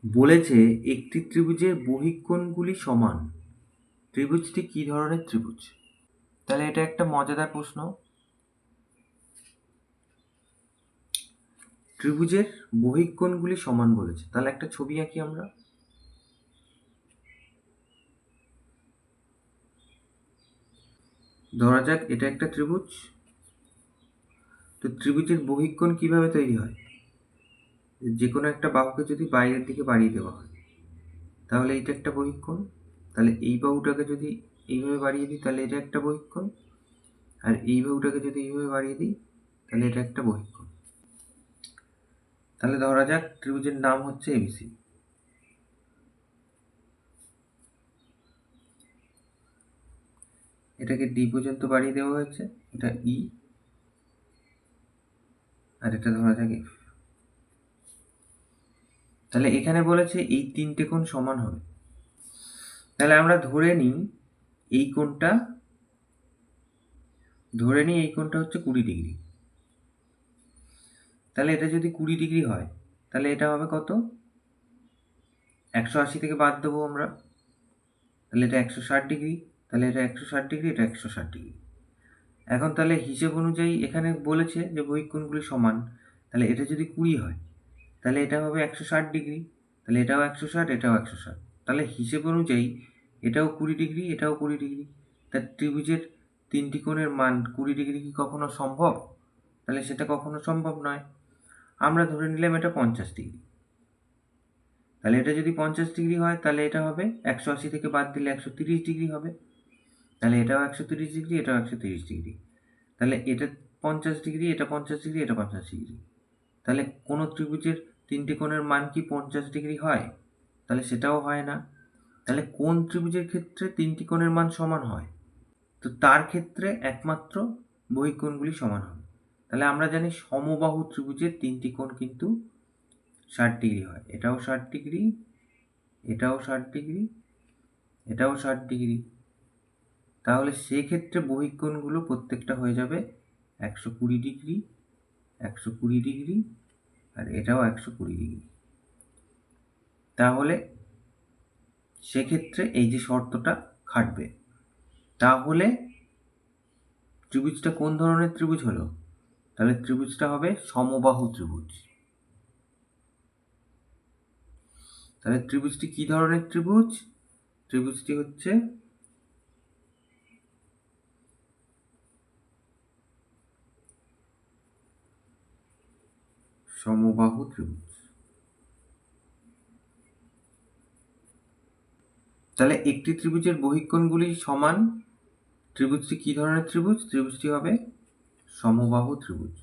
বলেছে একটি ত্রিভুজের বহিঃকোণগুলি সমান। ত্রিভুজটি কি ধরনের ত্রিভুজ? তাহলে এটা একটা মজাদার প্রশ্ন। ত্রিভুজের বহিঃকোণগুলি সমান বলেছে, তাহলে একটা ছবি আঁকি আমরা। ধরা যাক এটা একটা ত্রিভুজ। তো ত্রিভুজের বহিঃকোণ কিভাবে তৈরি হয়? যে কোনো একটা বাহুকে যদি বাইরের দিকে বাড়িয়ে দেওয়া হয় তাহলে এটা একটা বহিঃকোণ। তাহলে এই বাহুটাকে যদি এইভাবে বাড়িয়ে দিই তাহলে এটা একটা বহিঃকোণ, আর এই বাহুটাকে যদি এইভাবে বাড়িয়ে দিই তাহলে এটা একটা বহিঃকোণ। তাহলে ধরা যাক ত্রিভুজের নাম হচ্ছে এবিসি। এটাকে ডি পর্যন্ত বাড়িয়ে দেওয়া হয়েছে, এটা ই, আর এটা ধরা যাক এফ। তাহলে এখানে বলেছে এই তিনটে কোণ সমান হবে। তাহলে আমরা ধরে নিই এই কোণটা হচ্ছে 20 ডিগ্রি। তাহলে এটা যদি 20 ডিগ্রি হয় তাহলে এটা হবে কত? 180 থেকে বাদ দেবো আমরা, তাহলে এটা 160 ডিগ্রি। তাহলে এটা 160 ডিগ্রি, এটা 160 ডিগ্রি। এখন তাহলে হিসেব অনুযায়ী এখানে বলেছে যে বহিঃকোণগুলি সমান। তাহলে এটা যদি 20 হয় তাহলে এটা হবে 160 ডিগ্রি, তাহলে এটাও 160, এটাও 160। তাহলে হিসেব অনুযায়ী এটাও 20 ডিগ্রি, এটাও 20 ডিগ্রি। তা ত্রিভুজের তিনটি কোণের মান 20 ডিগ্রি কি কখনো সম্ভব? তাহলে সেটা কখনো সম্ভব নয়। আমরা ধরে নিলাম এটা 50 ডিগ্রি। তাহলে এটা যদি 50 ডিগ্রি হয় তাহলে এটা হবে 180 থেকে বাদ দিলে 130 ডিগ্রি হবে। তাহলে এটাও 130 ডিগ্রি, এটাও 130 ডিগ্রি। তাহলে এটা 50 ডিগ্রি, এটা 50 ডিগ্রি, এটা 50 ডিগ্রি। তাহলে কোনো ত্রিভুজের তিনটি কোণের মান কি 50 ডিগ্রি হয়? তাহলে সেটাও হয় না। তাহলে কোন ত্রিভুজের ক্ষেত্রে তিনটি কোণের মান সমান হয়? তো তার ক্ষেত্রে একমাত্র বহিঃকোণগুলি সমান হবে। তাহলে আমরা জানি সমবাহু ত্রিভুজের তিনটি কোণ কিন্তু 60 ডিগ্রি হয়। এটাও 60 ডিগ্রি, এটাও 60 ডিগ্রি, এটাও 60 ডিগ্রি। তাহলে সেক্ষেত্রে বহিঃকোণগুলো প্রত্যেকটা হয়ে যাবে 120 ডিগ্রি, 120 ডিগ্রি, আর এটাও 120 ডিগ্রি। তাহলে সেক্ষেত্রে এই যে শর্তটা খাটবে। তাহলে ত্রিভুজটা কোন ধরনের ত্রিভুজ হলো? তাহলে ত্রিভুজটা হবে সমবাহু ত্রিভুজ। তাহলে ত্রিভুজটি কি ধরনের ত্রিভুজ? ত্রিভুজটি হচ্ছে সমবাহু ত্রিভুজ। তাহলে একটি ত্রিভুজের বহিঃকোণগুলি সমান। ত্রিভুজটি কি ধরনের ত্রিভুজ? ত্রিভুজটি হবে সমবাহু ত্রিভুজ।